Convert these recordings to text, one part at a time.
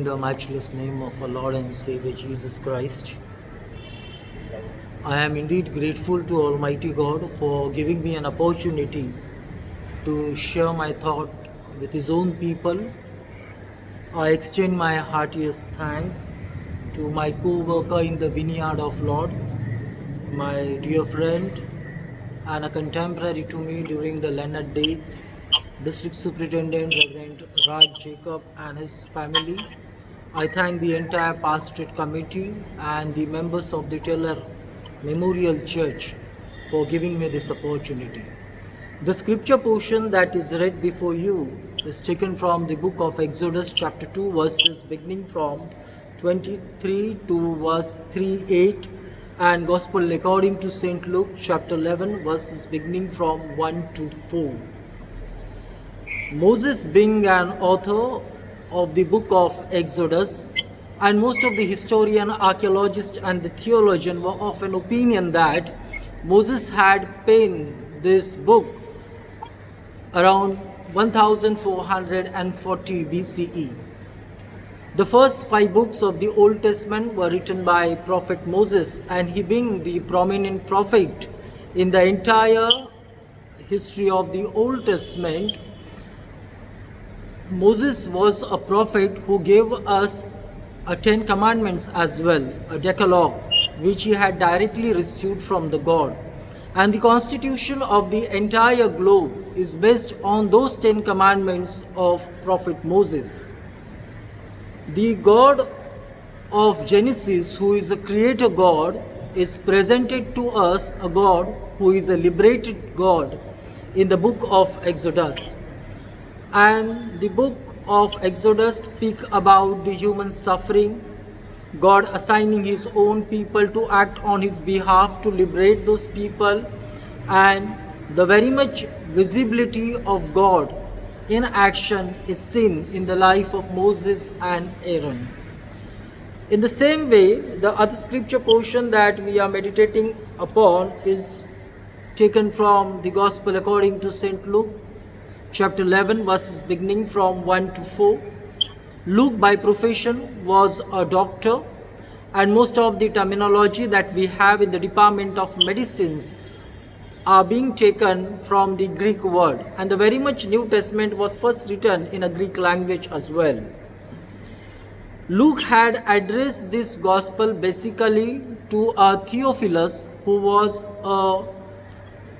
In the matchless name of our Lord and Savior Jesus Christ, I am indeed grateful to Almighty God for giving me an opportunity to share my thought with His own people. I extend my heartiest thanks to my co-worker in the vineyard of Lord, my dear friend and a contemporary to me during the Leonard days, District Superintendent Reverend Raj Jacob and his family. I thank the entire pastorate committee and the members of the Taylor Memorial Church for giving me this opportunity. The scripture portion that is read before you is taken from the book of Exodus chapter 2 verses beginning from 23 to verse 38 and Gospel according to St. Luke chapter 11 verses beginning from 1 to 4. Moses, being an author of the book of Exodus, and most of the historian, archaeologists and the theologian were of an opinion that Moses had penned this book around 1440 BCE. The first 5 books of the Old Testament were written by Prophet Moses, and he being the prominent prophet in the entire history of the Old Testament, Moses was a prophet who gave us a 10 commandments as well, a decalogue, which he had directly received from the God. And the constitution of the entire globe is based on those 10 commandments of Prophet Moses. The God of Genesis, who is a creator God, is presented to us a God who is a liberated God in the book of Exodus. And the book of Exodus speak about the human suffering, God assigning his own people to act on his behalf to liberate those people, and the very much visibility of God in action is seen in the life of Moses and Aaron. In the same way, the other scripture portion that we are meditating upon is taken from the Gospel according to St. Luke chapter 11 verses beginning from 1 to 4. Luke by profession was a doctor, and most of the terminology that we have in the Department of Medicines are being taken from the Greek word, and the very much New Testament was first written in a Greek language as well. Luke had addressed this gospel basically to a Theophilus, who was a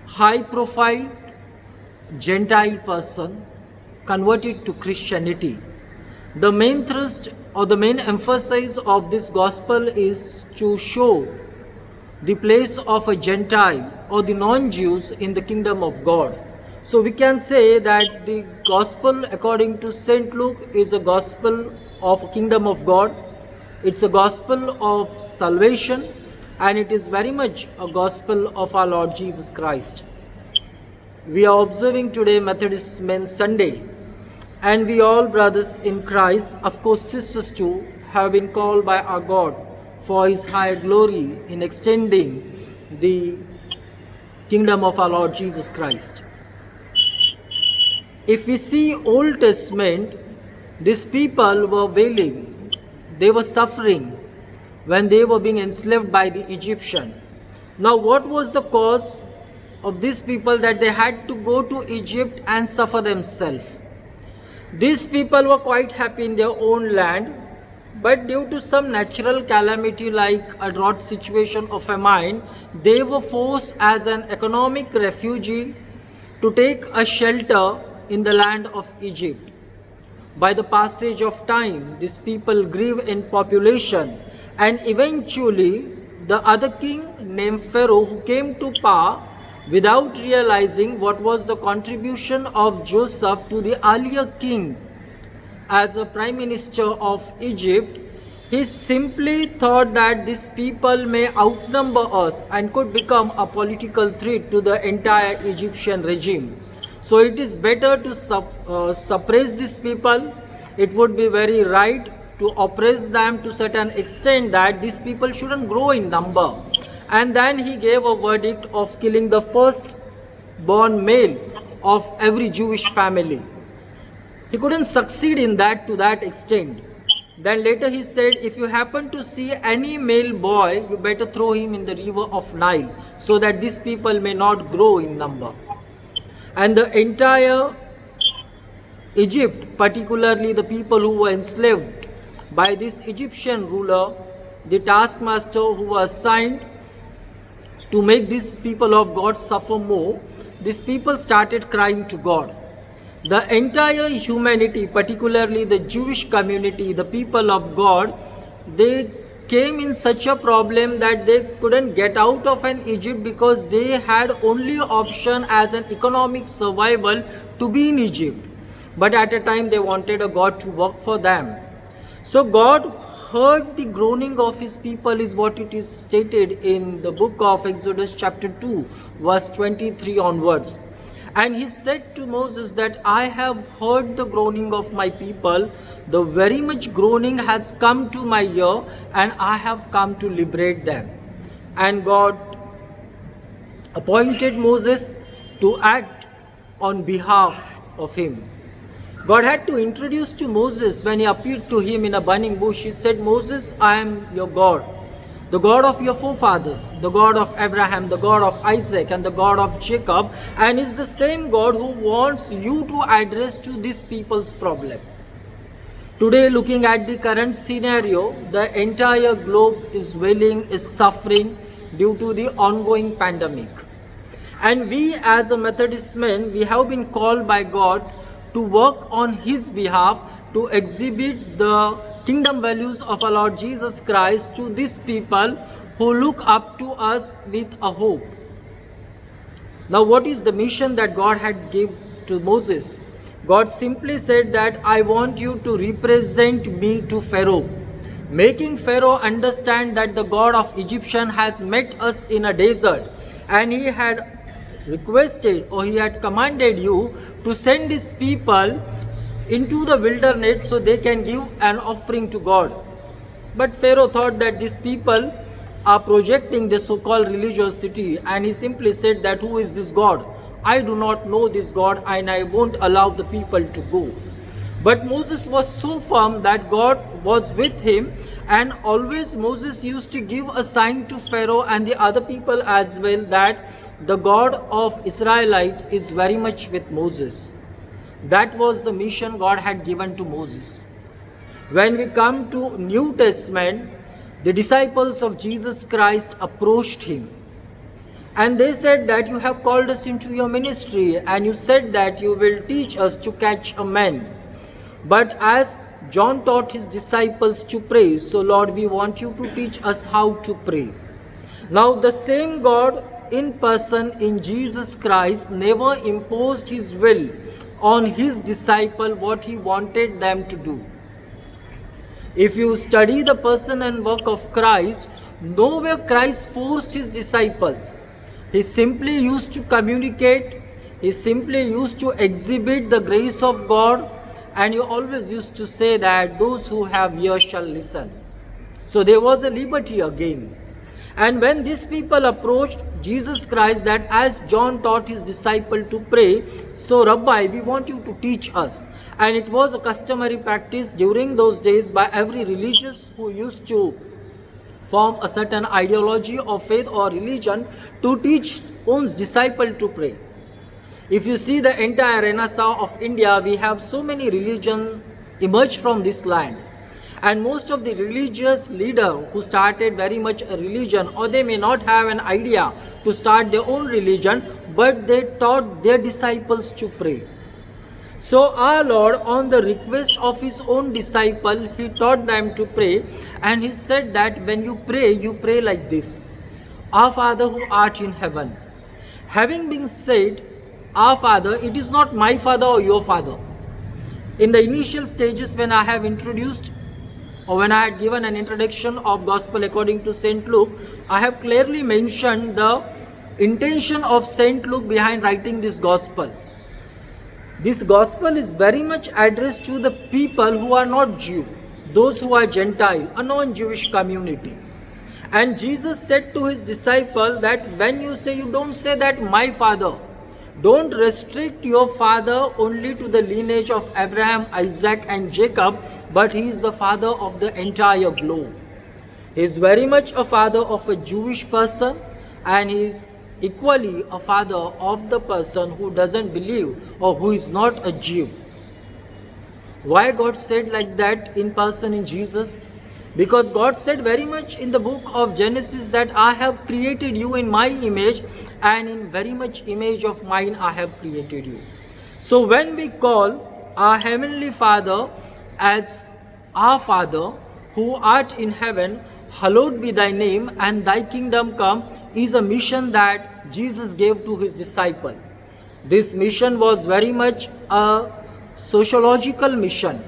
high profile Gentile person converted to Christianity. The main thrust or the main emphasis of this gospel is to show the place of a Gentile or the non-Jews in the kingdom of God. So we can say that the gospel according to St. Luke is a gospel of kingdom of God. It's a gospel of salvation, and it is very much a gospel of our Lord Jesus Christ. We are observing today Methodist Men's Sunday, and we all brothers in Christ, of course sisters too, have been called by our God for his high glory in extending the kingdom of our Lord Jesus Christ. If we see Old Testament, these people were wailing, they were suffering when they were being enslaved by the Egyptian. Now what was the cause of these people that they had to go to Egypt and suffer themselves? These people were quite happy in their own land, but due to some natural calamity like a drought situation or famine, they were forced as an economic refugee to take a shelter in the land of Egypt. By the passage of time, these people grew in population, and eventually the other king named Pharaoh, who came to power without realizing what was the contribution of Joseph to the earlier king as a prime minister of Egypt, he simply thought that these people may outnumber us and could become a political threat to the entire Egyptian regime. So it is better to suppress these people. It would be very right to oppress them to certain extent that these people shouldn't grow in number. And then he gave a verdict of killing the first born male of every Jewish family. He couldn't succeed in that to that extent. Then later he said, if you happen to see any male boy, you better throw him in the river of Nile, so that these people may not grow in number. And the entire Egypt, particularly the people who were enslaved by this Egyptian ruler, the taskmaster who was assigned to make these people of God suffer more, these people started crying to God. The entire humanity, particularly the Jewish community, the people of God, they came in such a problem that they couldn't get out of an Egypt, because they had only option as an economic survival to be in Egypt. But at a time they wanted a God to work for them. So God heard the groaning of his people, is what it is stated in the book of Exodus chapter 2 verse 23 onwards. And he said to Moses that I have heard the groaning of my people, the very much groaning has come to my ear, and I have come to liberate them. And God appointed Moses to act on behalf of him. God had to introduce to Moses when he appeared to him in a burning bush. He said, Moses, I am your God, the God of your forefathers, the God of Abraham, the God of Isaac, and the God of Jacob, and is the same God who wants you to address to these people's problem. Today, looking at the current scenario, the entire globe is wailing, is suffering due to the ongoing pandemic. And we as a Methodist men, we have been called by God to work on his behalf, to exhibit the kingdom values of our Lord Jesus Christ to these people who look up to us with a hope. Now, what is the mission that God had given to Moses? God simply said that I want you to represent me to Pharaoh, making Pharaoh understand that the God of Egyptian has met us in a desert, and he had requested, or he had commanded you to send his people into the wilderness so they can give an offering to God. But Pharaoh thought that these people are projecting the so-called religiosity, and he simply said that who is this God? I do not know this God, and I won't allow the people to go. But Moses was so firm that God was with him, and always Moses used to give a sign to Pharaoh and the other people as well that the God of Israelite is very much with Moses. That was the mission God had given to Moses. When we come to New Testament, the disciples of Jesus Christ approached him, and they said that you have called us into your ministry, and you said that you will teach us to catch a man. But as John taught his disciples to pray, so Lord, we want you to teach us how to pray. Now the same God in person in Jesus Christ never imposed his will on his disciple what he wanted them to do. If you study the person and work of Christ, nowhere Christ forced his disciples. He simply used to communicate, he simply used to exhibit the grace of God, and he always used to say that those who have ears shall listen. So there was a liberty again. And when these people approached Jesus Christ, that as John taught his disciple to pray, so Rabbi, we want you to teach us. And it was a customary practice during those days by every religious who used to form a certain ideology of faith or religion to teach one's disciple to pray. If you see the entire Renaissance of India, we have so many religions emerged from this land. And most of the religious leaders who started very much a religion, or they may not have an idea to start their own religion, but they taught their disciples to pray. So our Lord, on the request of his own disciple, he taught them to pray, and he said that when you pray like this: Our Father who art in heaven. Having been said, Our Father, it is not my father or your father. In the initial stages, when I have introduced, or when I had given an introduction of Gospel according to St. Luke, I have clearly mentioned the intention of St. Luke behind writing this Gospel. This Gospel is very much addressed to the people who are not Jew, those who are Gentile, a non-Jewish community. And Jesus said to his disciple that when you say, you don't say that my father, Don't restrict your father only to the lineage of Abraham, Isaac, and Jacob, but he is the father of the entire globe. He is very much a father of a Jewish person, and he is equally a father of the person who doesn't believe or who is not a Jew. Why God said like that in person in Jesus? Because God said very much in the book of Genesis that I have created you in my image, and in very much image of mine I have created you. So when we call our Heavenly Father as our Father who art in heaven, hallowed be thy name, and thy kingdom come, is a mission that Jesus gave to his disciple. This mission was very much a sociological mission,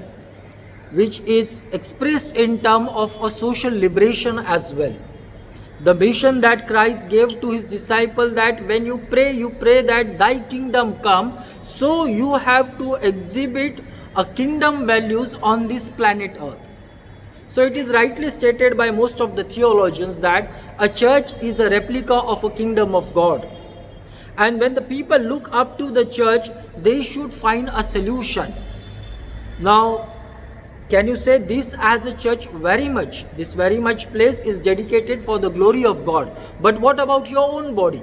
which is expressed in terms of a social liberation as well. The mission that Christ gave to his disciple, that when you pray that thy kingdom come, so you have to exhibit a kingdom values on this planet earth. So it is rightly stated by most of the theologians that a church is a replica of a kingdom of God. And when the people look up to the church, they should find a solution. Now, can you say this as a church? This very much place is dedicated for the glory of God. But what about your own body?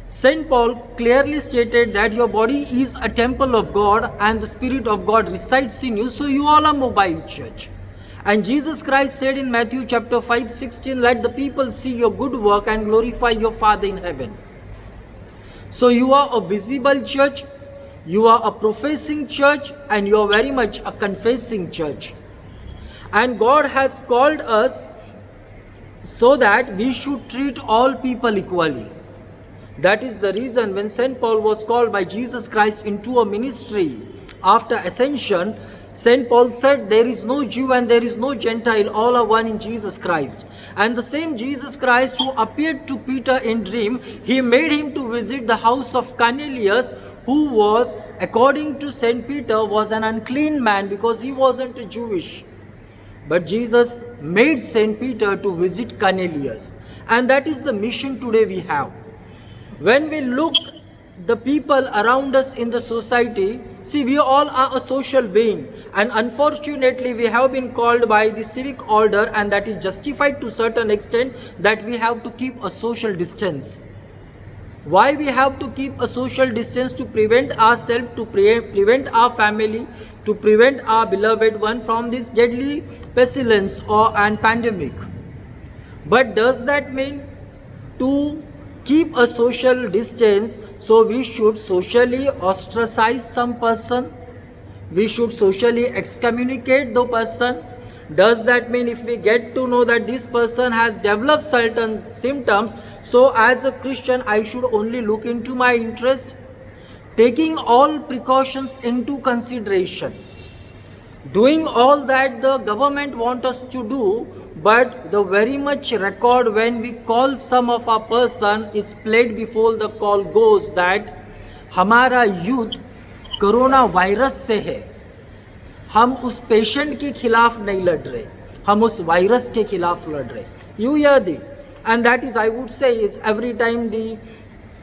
Saint Paul clearly stated that your body is a temple of God and the Spirit of God resides in you, so you all are mobile church. And Jesus Christ said in Matthew chapter 5:16, let the people see your good work and glorify your Father in heaven. So you are a visible church, you are a professing church, and you are very much a confessing church. And God has called us so that we should treat all people equally. That is the reason when St. Paul was called by Jesus Christ into a ministry after ascension, St. Paul said there is no Jew and there is no Gentile, all are one in Jesus Christ. And the same Jesus Christ who appeared to Peter in dream, he made him to visit the house of Cornelius, who was, according to St. Peter, was an unclean man because he wasn't Jewish. But Jesus made St. Peter to visit Cornelius. And that is the mission today we have. When we look the people around us in the society, see, we all are a social being, and unfortunately we have been called by the civic order, and that is justified to a certain extent, that we have to keep a social distance. Why we have to keep a social distance? To prevent ourselves, to prevent our family, to prevent our beloved one from this deadly pestilence and pandemic. But does that mean to keep a social distance, so we should socially ostracize some person? We should socially excommunicate the person? Does that mean if we get to know that this person has developed certain symptoms, so as a Christian I should only look into my interest? Taking all precautions into consideration, doing all that the government wants us to do, but the very much record when we call some of our person is played before the call goes that हमारा युद्ध corona virus से है, हम उस patient के खिलाफ नहीं लड़ रहे, हम उस वायरस के खिलाफ लड़ रहे. You hear it, and that is, I would say, is every time the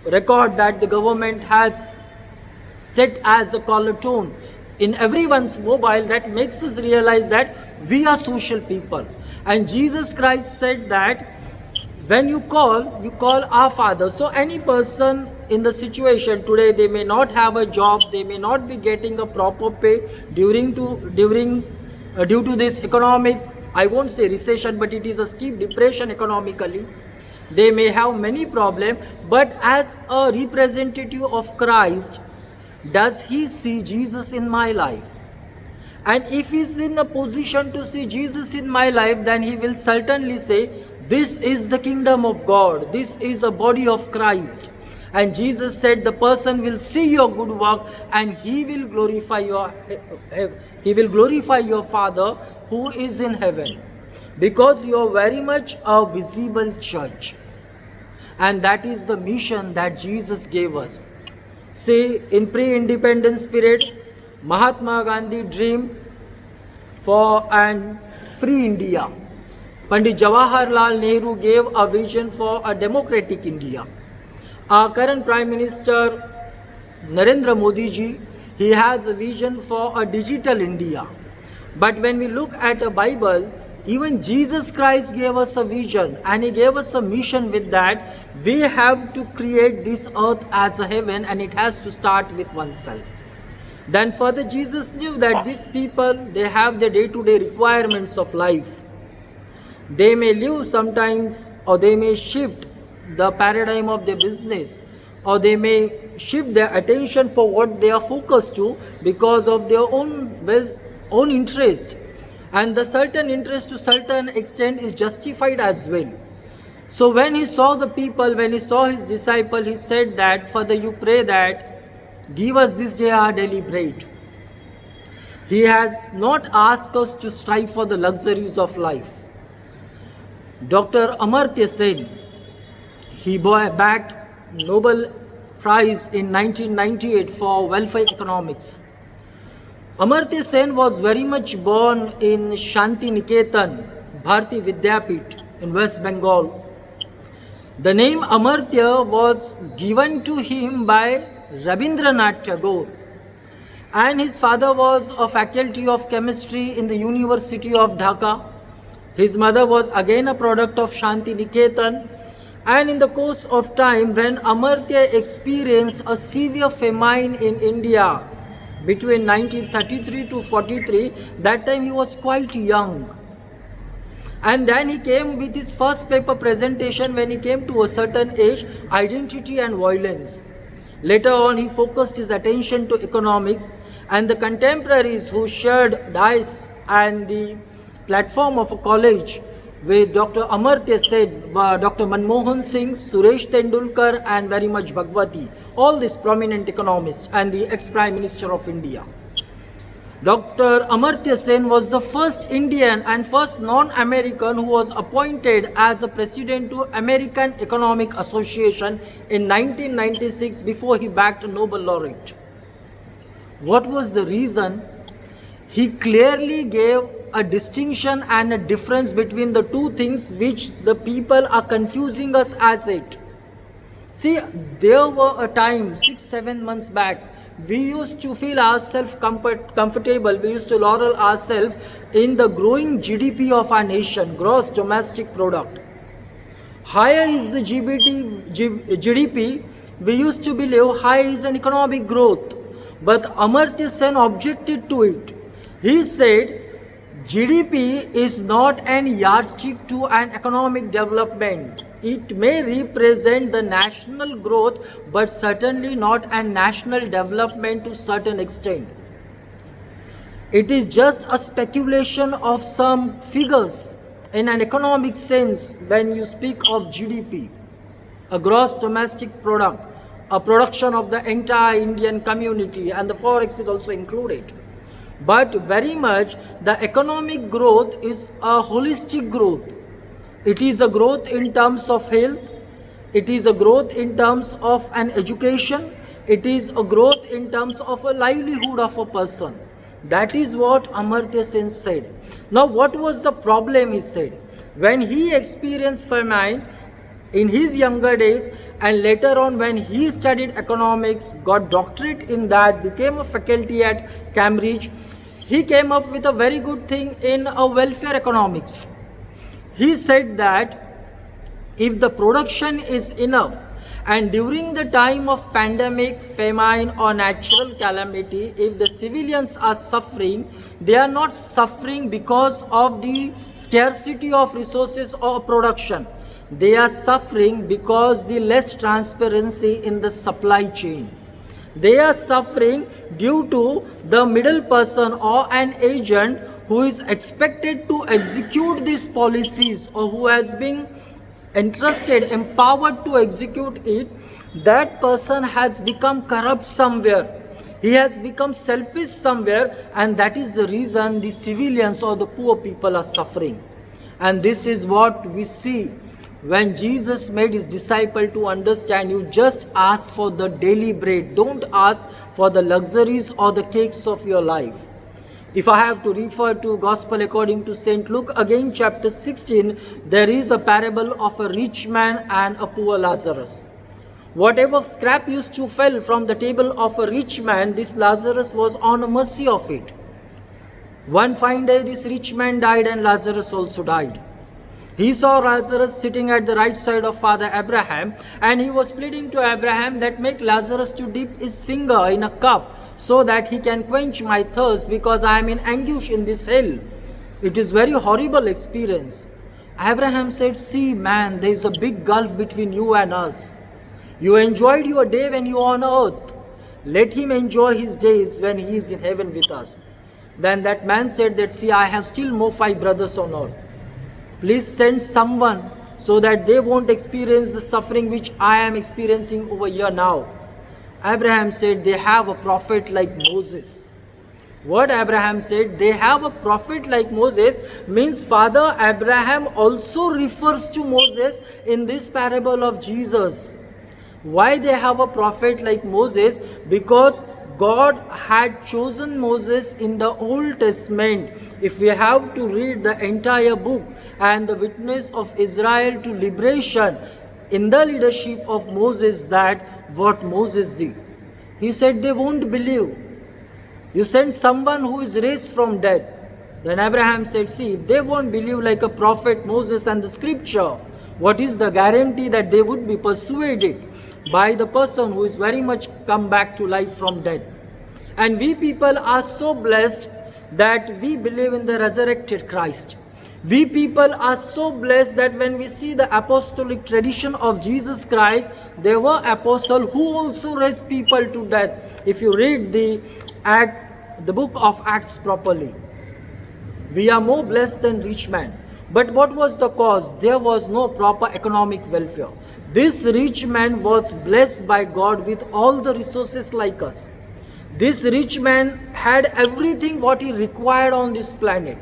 record that the government has set as a caller tone in everyone's mobile, that makes us realize that we are social people. And Jesus Christ said that when you call our Father. So any person in the situation today, they may not have a job, they may not be getting a proper pay due to this economic, I won't say recession, but it is a steep depression economically. They may have many problems, but as a representative of Christ, does he see Jesus in my life? And if he is in a position to see Jesus in my life, then he will certainly say, this is the kingdom of God, this is a body of Christ. And Jesus said the person will see your good work and he will glorify your Father who is in heaven, because you are very much a visible church. And that is the mission that Jesus gave us. See, in pre-independence period, Mahatma Gandhi dreamed for an free India. Pandit Jawaharlal Nehru gave a vision for a democratic India. Our current Prime Minister Narendra Modi ji, he has a vision for a digital India. But when we look at the Bible, even Jesus Christ gave us a vision and he gave us a mission with that. We have to create this earth as a heaven, and it has to start with oneself. Then further Jesus knew that these people, they have the day-to-day requirements of life. They may live sometimes, or they may shift the paradigm of their business, or they may shift their attention for what they are focused to because of their own interest. And the certain interest to certain extent is justified as well. So when he saw the people, when he saw his disciple, he said that, Father, you pray that, give us this day our daily bread. He has not asked us to strive for the luxuries of life. Dr. Amartya Sen, he backed Nobel Prize in 1998 for welfare economics. Amartya Sen was very much born in Shanti Niketan, Bharati Vidyapit in West Bengal. The name Amartya was given to him by Rabindranath Tagore, and his father was a faculty of chemistry in the University of Dhaka. His mother was again a product of Shanti Niketan, and in the course of time, when Amartya experienced a severe famine in India between 1933 to 43, that time he was quite young. And then he came with his first paper presentation when he came to a certain age, Identity and Violence. Later on, he focused his attention to economics, and the contemporaries who shared dice and the platform of a college with Dr. Amartya Sen, Dr. Manmohan Singh, Suresh Tendulkar, and very much Bhagwati, all these prominent economists, and the ex-Prime Minister of India. Dr. Amartya Sen was the first Indian and first non-American who was appointed as a president to American Economic Association in 1996 before he backed a Nobel laureate. What was the reason? He clearly gave a distinction and a difference between the two things which the people are confusing us as it. See, there were a time 6-7 months back, we used to feel ourselves comfortable, we used to laurel ourselves in the growing GDP of our nation, gross domestic product. Higher is the GDP, we used to believe high is an economic growth. But Amartya Sen objected to it. He said, GDP is not an yardstick to an economic development. It may represent the national growth, but certainly not a national development to certain extent. It is just a speculation of some figures in an economic sense when you speak of GDP, a gross domestic product, a production of the entire Indian community, and the forex is also included. But very much the economic growth is a holistic growth. It is a growth in terms of health, it is a growth in terms of an education, it is a growth in terms of a livelihood of a person. That is what Amartya Sen said. Now what was the problem, he said? When he experienced famine in his younger days, and later on when he studied economics, got doctorate in that, became a faculty at Cambridge, he came up with a very good thing in a welfare economics. He said that if the production is enough, and during the time of pandemic, famine or natural calamity, if the civilians are suffering, they are not suffering because of the scarcity of resources or production. They are suffering because the less transparency in the supply chain. They are suffering due to the middle person or an agent who is expected to execute these policies, or who has been entrusted, empowered to execute it. That person has become corrupt somewhere. He has become selfish somewhere, and that is the reason the civilians or the poor people are suffering. And this is what we see when Jesus made his disciple to understand, you just ask for the daily bread. Don't ask for the luxuries or the cakes of your life. If I have to refer to Gospel according to St. Luke, again chapter 16, there is a parable of a rich man and a poor Lazarus. Whatever scrap used to fell from the table of a rich man, this Lazarus was on a mercy of it. One fine day, this rich man died and Lazarus also died. He saw Lazarus sitting at the right side of Father Abraham, and he was pleading to Abraham that make Lazarus to dip his finger in a cup so that he can quench my thirst, because I am in anguish in this hell. It is very horrible experience. Abraham said, see man, there is a big gulf between you and us. You enjoyed your day when you were on earth. Let him enjoy his days when he is in heaven with us. Then that man said that, see, I have still more 5 brothers on earth. Please send someone so that they won't experience the suffering which I am experiencing over here now. Abraham said, they have a prophet like Moses. What Abraham said, they have a prophet like Moses, means Father Abraham also refers to Moses in this parable of Jesus. Why they have a prophet like Moses? Because God had chosen Moses in the Old Testament. If we have to read the entire book and the witness of Israel to liberation in the leadership of Moses, that what Moses did. He said they won't believe. You send someone who is raised from dead. Then Abraham said, see, if they won't believe like a prophet Moses and the scripture, what is the guarantee that they would be persuaded by the person who is very much come back to life from dead? And we people are so blessed that we believe in the resurrected Christ. We people are so blessed that when we see the apostolic tradition of Jesus Christ, there were apostles who also raised people to death. If you read the book of Acts properly, we are more blessed than rich man. But what was the cause? There was no proper economic welfare. This rich man was blessed by God with all the resources like us. This rich man had everything what he required on this planet.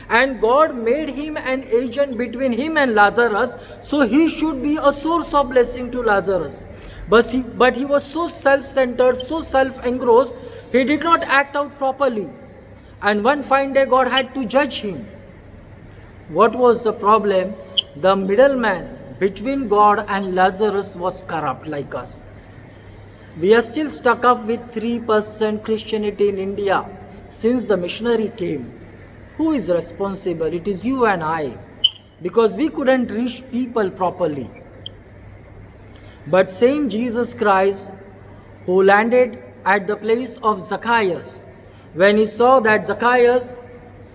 And God made him an agent between him and Lazarus, so he should be a source of blessing to Lazarus. But he was so self-centered, so self-engrossed, he did not act out properly. And one fine day God had to judge him. What was the problem? The middleman between God and Lazarus was corrupt like us. We are still stuck up with 3% Christianity in India since the missionary came. Who is responsible? It is you and I, because we couldn't reach people properly. But same Jesus Christ who landed at the place of Zacchaeus, when he saw that Zacchaeus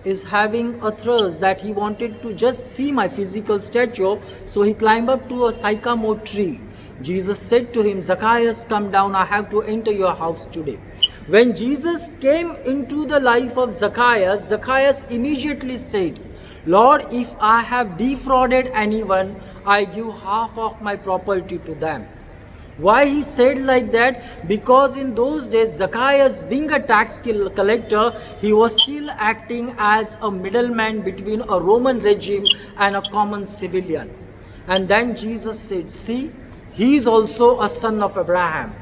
is having a thirst, that he wanted to just see my physical stature, so he climbed up to a sycamore tree. Jesus said to him, Zacchaeus, come down, I have to enter your house today. When Jesus came into the life of Zacchaeus, Zacchaeus immediately said, Lord, if I have defrauded anyone, I give half of my property to them. Why he said like that? Because in those days, Zacchaeus, being a tax collector, he was still acting as a middleman between a Roman regime and a common civilian. And then Jesus said, see, he is also a son of Abraham.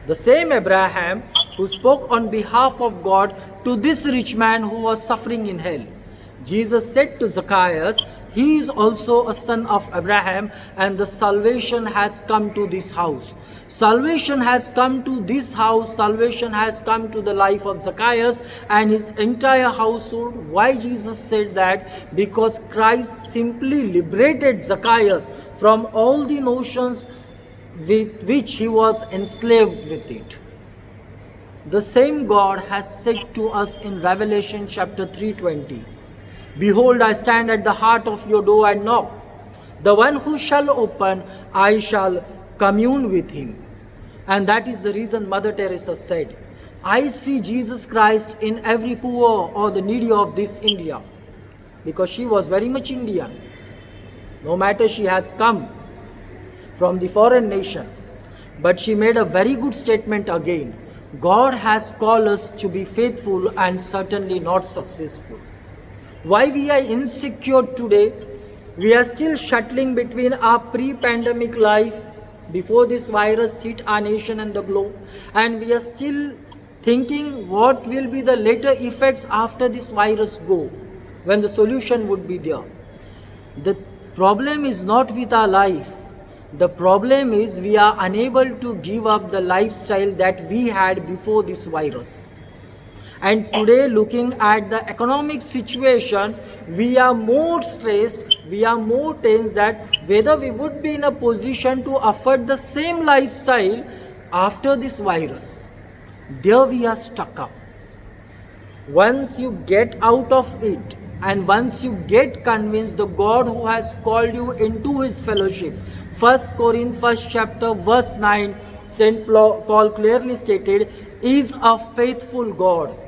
The same Abraham who spoke on behalf of God to this rich man who was suffering in hell. Jesus said to Zacchaeus, he is also a son of Abraham, and the salvation has come to this house. Salvation has come to this house. Salvation has come to the life of Zacchaeus and his entire household. Why Jesus said that? Because Christ simply liberated Zacchaeus from all the notions with which he was enslaved with it. The same God has said to us in Revelation chapter 3:20, Behold, I stand at the heart of your door and knock. The one who shall open, I shall commune with him. And that is the reason Mother Teresa said, I see Jesus Christ in every poor or the needy of this India. Because she was very much Indian. No matter she has come from the foreign nation. But she made a very good statement again. God has called us to be faithful and certainly not successful. Why we are insecure today? We are still shuttling between our pre-pandemic life before this virus hit our nation and the globe, and we are still thinking what will be the later effects after this virus go, when the solution would be there. The problem is not with our life. The problem is we are unable to give up the lifestyle that we had before this virus. And today, looking at the economic situation, we are more stressed, we are more tense that whether we would be in a position to afford the same lifestyle after this virus. There we are stuck up. Once you get out of it, and once you get convinced the God who has called you into his fellowship, 1 Corinthians 1st chapter verse 9, St. Paul clearly stated, is a faithful God.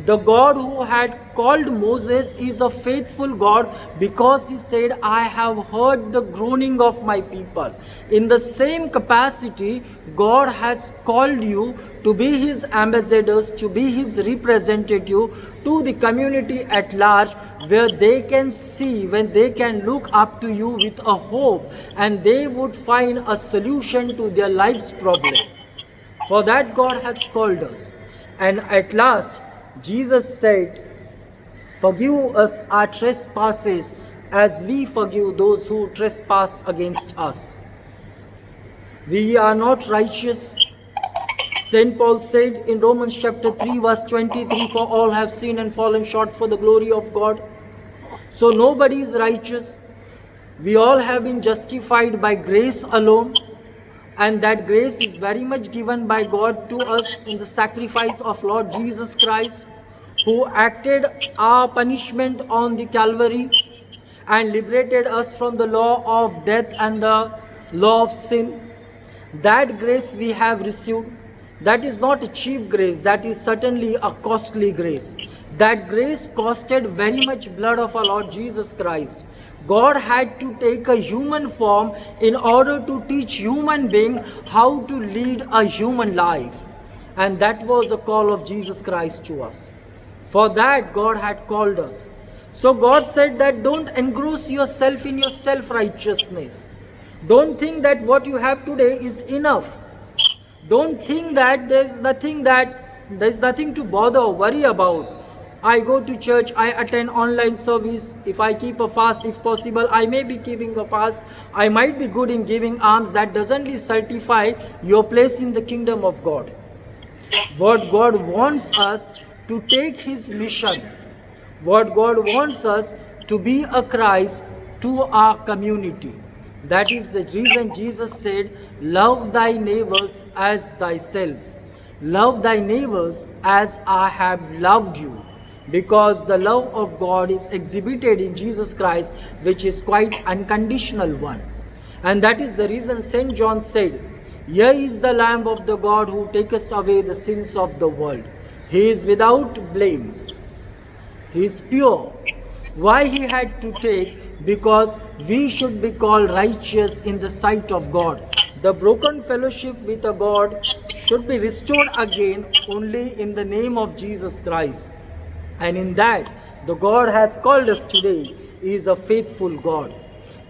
The God who had called Moses is a faithful God because he said, I have heard the groaning of my people. In the same capacity, God has called you to be his ambassadors, to be his representative to the community at large, where they can see, when they can look up to you with a hope, and they would find a solution to their life's problem. For that God has called us. And at last, Jesus said, forgive us our trespasses as we forgive those who trespass against us. We are not righteous. St. Paul said in Romans chapter 3 verse 23, for all have sinned and fallen short for the glory of God. So nobody is righteous. We all have been justified by grace alone. And that grace is very much given by God to us in the sacrifice of Lord Jesus Christ, who acted our punishment on the Calvary and liberated us from the law of death and the law of sin. That grace we have received. That is not a cheap grace, that is certainly a costly grace. That grace costed very much blood of our Lord Jesus Christ. God had to take a human form in order to teach human being how to lead a human life. And that was the call of Jesus Christ to us. For that God had called us. So God said that don't engross yourself in your self-righteousness. Don't think that what you have today is enough. Don't think that there's nothing to bother or worry about. I go to church, I attend online service. If I keep a fast, if possible, I may be keeping a fast. I might be good in giving alms. That doesn't certify your place in the kingdom of God. What God wants us to take his mission. What God wants us to be a Christ to our community. That is the reason Jesus said, love thy neighbors as thyself. Love thy neighbors as I have loved you. Because the love of God is exhibited in Jesus Christ, which is quite unconditional one. And that is the reason St. John said, here is the Lamb of the God who taketh away the sins of the world. He is without blame. He is pure. Why he had to take? Because we should be called righteous in the sight of God. The broken fellowship with a God should be restored again only in the name of Jesus Christ. And in that, the God has called us today is a faithful God.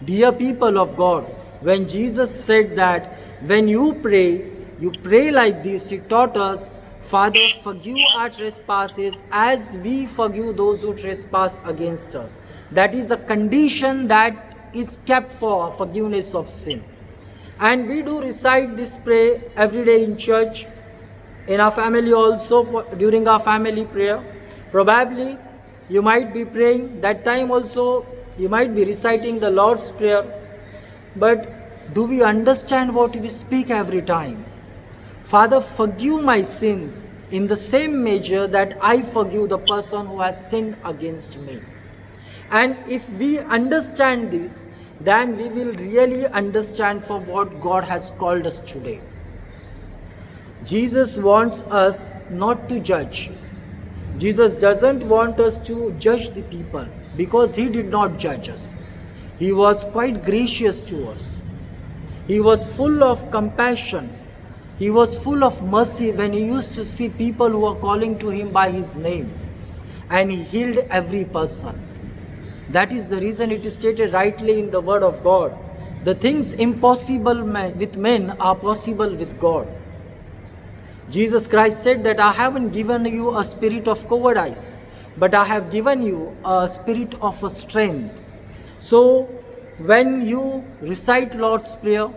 Dear people of God, when Jesus said that when you pray like this, he taught us, Father, forgive our trespasses as we forgive those who trespass against us. That is a condition that is kept for forgiveness of sin. And we do recite this prayer every day in church, in our family also, during our family prayer. Probably you might be praying, that time also you might be reciting the Lord's Prayer. But do we understand what we speak every time? Father, forgive my sins in the same measure that I forgive the person who has sinned against me. And if we understand this, then we will really understand for what God has called us today. Jesus wants us not to judge. Jesus doesn't want us to judge the people because he did not judge us. He was quite gracious to us. He was full of compassion. He was full of mercy when he used to see people who were calling to him by his name. And he healed every person. That is the reason it is stated rightly in the word of God. The things impossible with men are possible with God. Jesus Christ said that I haven't given you a spirit of cowardice, but I have given you a spirit of strength. So when you recite Lord's Prayer,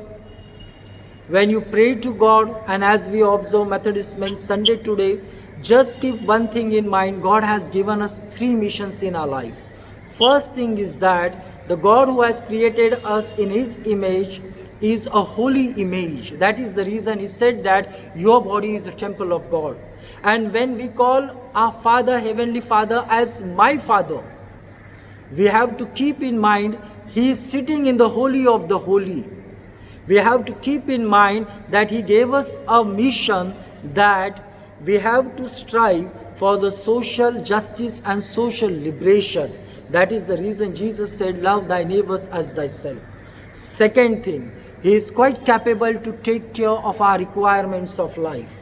When you pray to God, and as we observe Methodist Men's Sunday today, just keep one thing in mind. God has given us three missions in our life. First thing is that the God who has created us in His image is a holy image. That is the reason He said that your body is a temple of God. And when we call our Father, Heavenly Father, as my Father, we have to keep in mind He is sitting in the Holy of the Holy. We have to keep in mind that He gave us a mission that we have to strive for the social justice and social liberation. That is the reason Jesus said, love thy neighbors as thyself. Second thing, He is quite capable to take care of our requirements of life.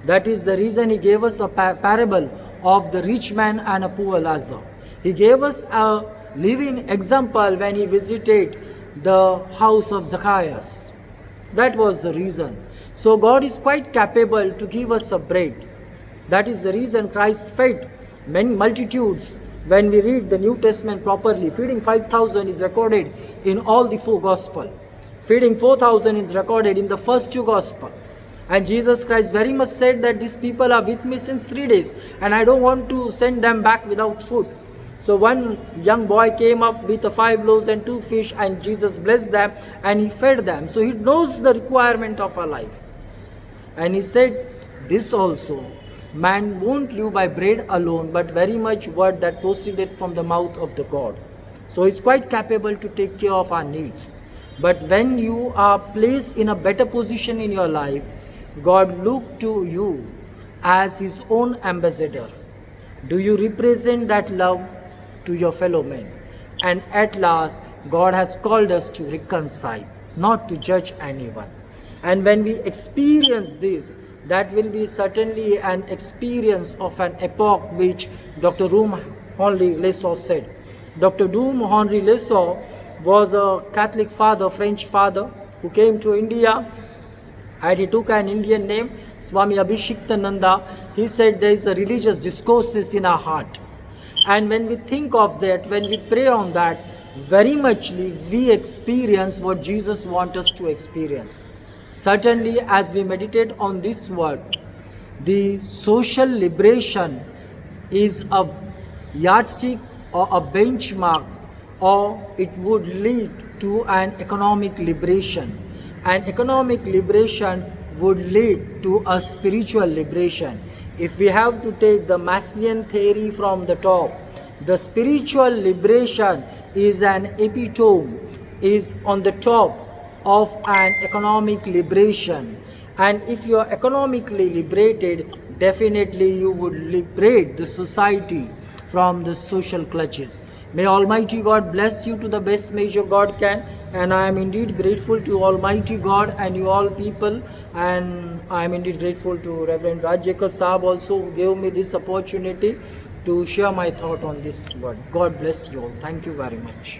That is the reason He gave us a parable of the rich man and a poor Lazarus. He gave us a living example when He visited the house of Zacchaeus. That was the reason. So God is quite capable to give us a bread. That is the reason Christ fed many multitudes. When we read the New Testament properly, feeding 5,000 is recorded in all the four Gospels. Feeding 4,000 is recorded in the first two Gospels. And Jesus Christ very much said that these people are with me since 3 days and I don't want to send them back without food. So one young boy came up with 5 loaves and 2 fish, and Jesus blessed them and He fed them. So He knows the requirement of our life. And He said this also, man won't live by bread alone, but very much word that proceeded from the mouth of the God. So He's quite capable to take care of our needs. But when you are placed in a better position in your life, God look to you as His own ambassador. Do you represent that love to your fellow men? And at last, God has called us to reconcile, not to judge anyone. And when we experience this, that will be certainly an experience of an epoch which Dr. Henri Lessot said. Dr. Henri Lessot was a Catholic father, French father, who came to India, and he took an Indian name, Swami Abhishektananda. He said there is a religious discourses in our heart. And when we think of that, when we pray on that, very muchly we experience what Jesus wants us to experience. Certainly, as we meditate on this word, the social liberation is a yardstick or a benchmark, or it would lead to an economic liberation. And economic liberation would lead to a spiritual liberation. If we have to take the Maslowian theory from the top, the spiritual liberation is an epitome, is on the top of an economic liberation. And if you are economically liberated, definitely you would liberate the society from the social clutches. May Almighty God bless you to the best measure God can. And I am indeed grateful to Almighty God and you all people. And I am indeed grateful to Reverend Raj Jacob Saab also, who gave me this opportunity to share my thought on this word. God bless you all. Thank you very much.